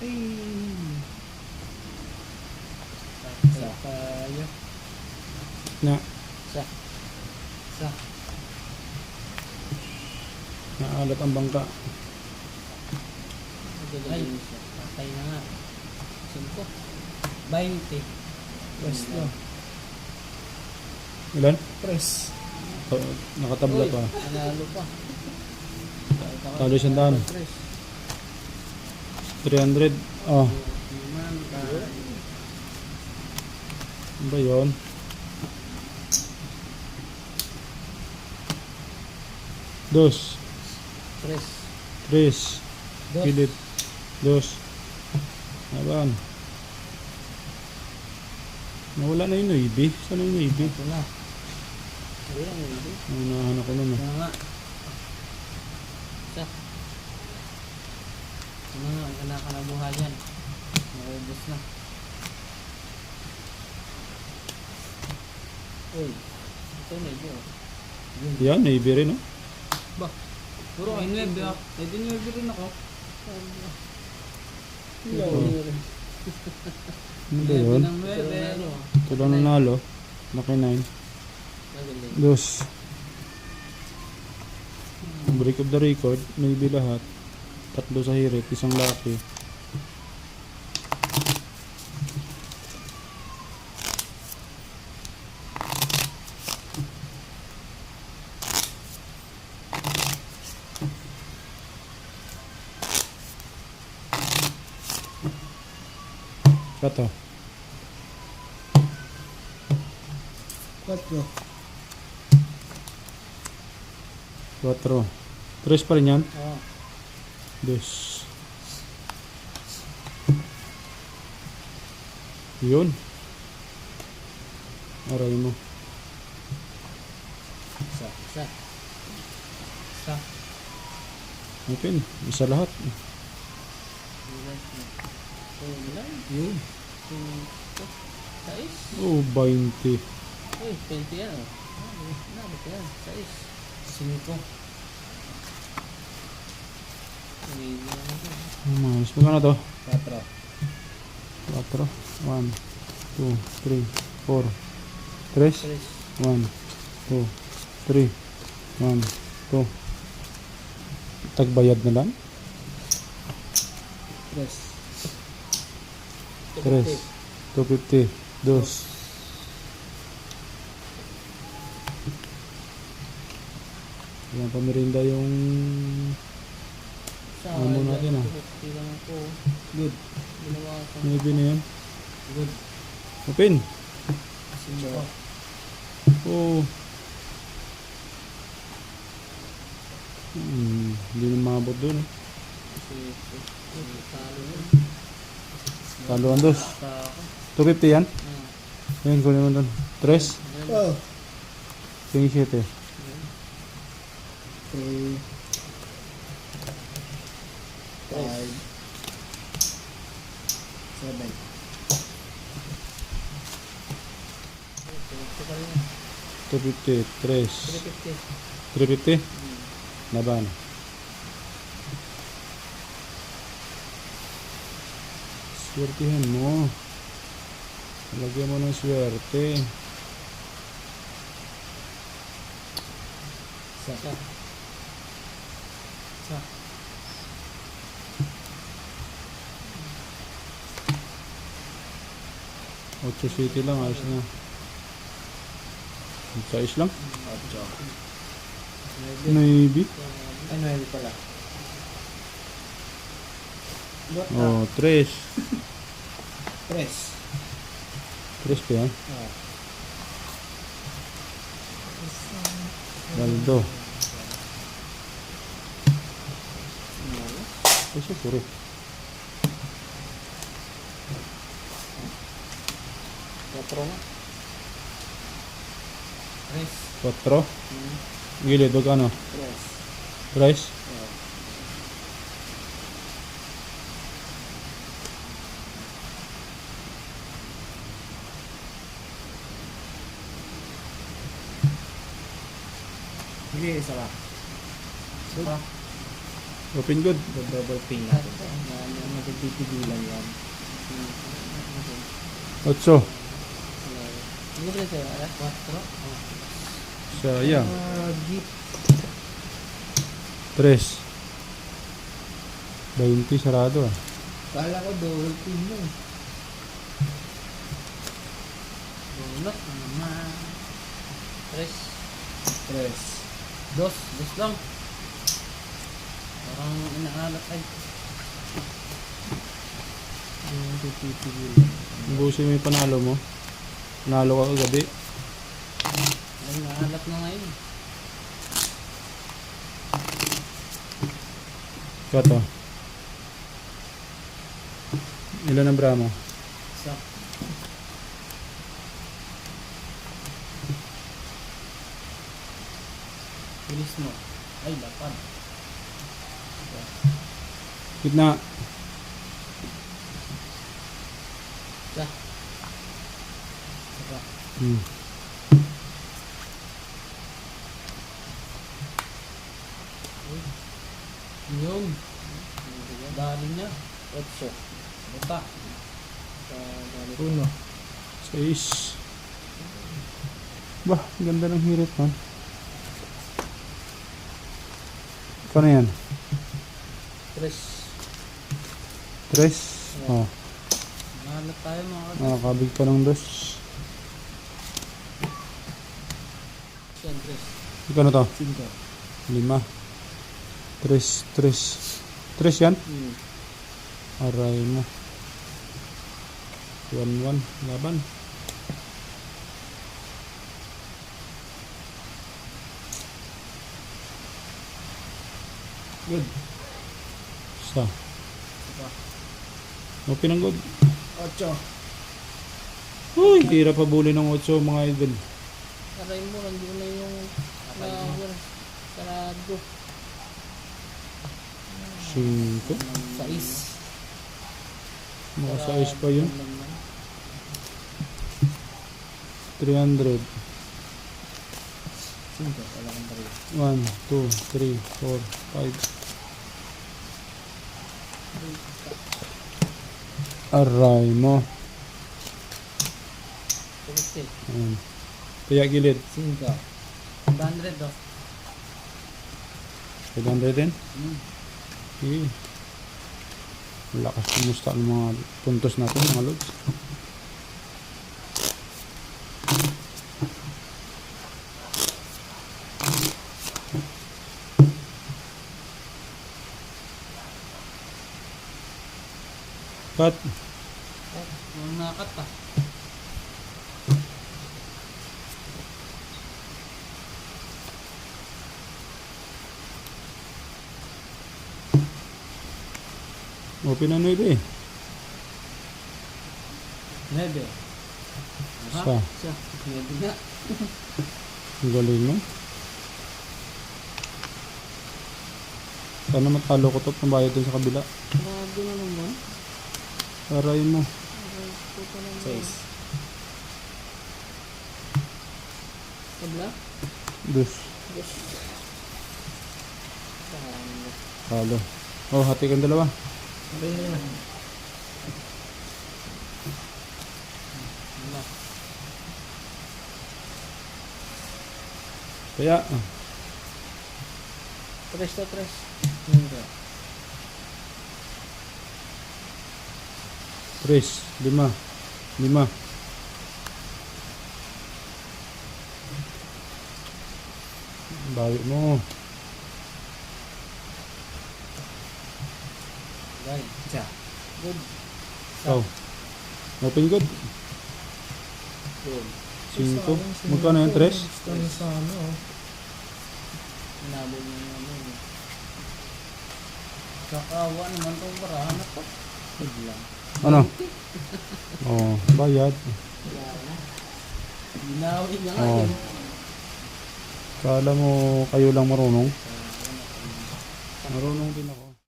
Ay. Sa kayo. Na, Sa. Sa. naalat ang bangka. Ay, patay na nga. 5. 20. Press na. Ilan? Press. Nakatabla pa. Nanalo pa. Talo 100. 300. Oh, Man, ano ba yun? Dos. 3. Tres. Dos. Pilit. Dos. Aban. Nawala na yung Navy. Saan na yung Navy? Ito na. Ayun, hindi. Naunahan ako nun. Ito na nga. Sa. Ito na nga, ang anak ka na buhayan. Naubos na. Uy. Ito na yun. Yun. Yan, Navy rin, no? Ba? Puro ay 9 ah. Eh di 9 rin ako. Ano ba yun? Ng 9. Ito lang nanalo. Laki 9. Magaling. Dos. Break of the record. Navy lahat. 3 sa hirit. 1 laki. Kato. 4. 4. 3 pa rin yan. Oo. Dos. Yun. Aray mo. Isa. Isa. Isa. Open. Isa lahat. Yun. Sais. Oh, 20. Uy, 20 yan oh. Nabot yan. Sais. 5. Hindi naman ito. Mas magkano to? 4. 4. 1, 2, 3, 4. 3. 1, 2, 3, 1, 2. Tagbayad na lang? Press. 3. 250. Dos. Yan pa merinda yung Sa ano natin ah. Tilang ko. Good. Ginawa ko. Maybe na yan. Good. Open. 5. Oh. Hindi na mabot dun eh. Kasi talo yun. Talo ang dos. Basta ako. 250 yan? Yan, kunin mo dun. 3. Oh. King 7. 3. 5. 7. Ito pa rin. 250. 3. 350. 350? Laban. Swertihan mo. Lagyan mo ng swerte. Sa. Sa. Ocho City lang, ayos na. Size lang. 8. Maybe. Ay, 9 pala. Oh, 3. Press. 3 pa yan. Oh. Waldo. Ay, siya, sorry. 4 nga. 4. Gilid, wag ano. Press. Price? Oh. Sige, isa pa. Isa pa. Open good. Double pin natin. Ano natin titigilan yan. 8. Ano ba sa'yo? 4? Sayang. Jeep. 3. 20 sarado ah. Kala ko double team mo. Bunot naman. 3. 3. 2 lang. Parang inaalat ay. Hindi natin titigilan. Busin mo yung panalo mo. Panalo ka kagabi. Ay, inaalat na ngayon. Kato. Ilan ang bra mo? Isa. Bilis mo. Ay, lapad. Gitna. Isa. Isa. Hmm. Yun. Dali niya. 8. Buta. 1. 6. Bah, ganda ng hirit man. Paano yan? 3. 3. Oh, Nahalat tayo mga kapatid. nakakabig pa ng 2. Yan, 3. Ikaw na to? 5. 5. 3 yan? Aray mo. 1-1. Laban. Good. Isa. O pinanggod. 8. Uy, hirap habulin ng 8 mga idol. Aray mo, nandun na yung flower. Sarado. 5. 6. Mga size pa yun. 300. 5. Wala kang baril. 1, 2, 3, 4, 5. Aray mo. 50. Ayan. Kaya gilid. 5. 100 daw. 500 din. Okay. Lakas kumusta ang mga puntos natin mga lods. Cut. Ang nakat pa. Open na 9 eh. 9. Isa. Siya. 9 nga. Ang galing mo. Sana matalo ko to pambayad dun sa kabila. Grabe na naman. Aray mo. 6. Kabla? Dus. Talo. Oh, hati kang dalawa. Okay na yan. Wala. Kaya, 3 to 3. 3, 5. 5. Bawi mo. Guys. Isa. Good. Oh. Open good. Good. 5. Magkano yan? 3? Gusto niya sa ano. Inabol niya naman. Kakawa naman itong barahan na to. Good lang. Ano? Oh, bayad. Binawi niya nga Oh. yun. Kala mo kayo lang marunong? Marunong din ako.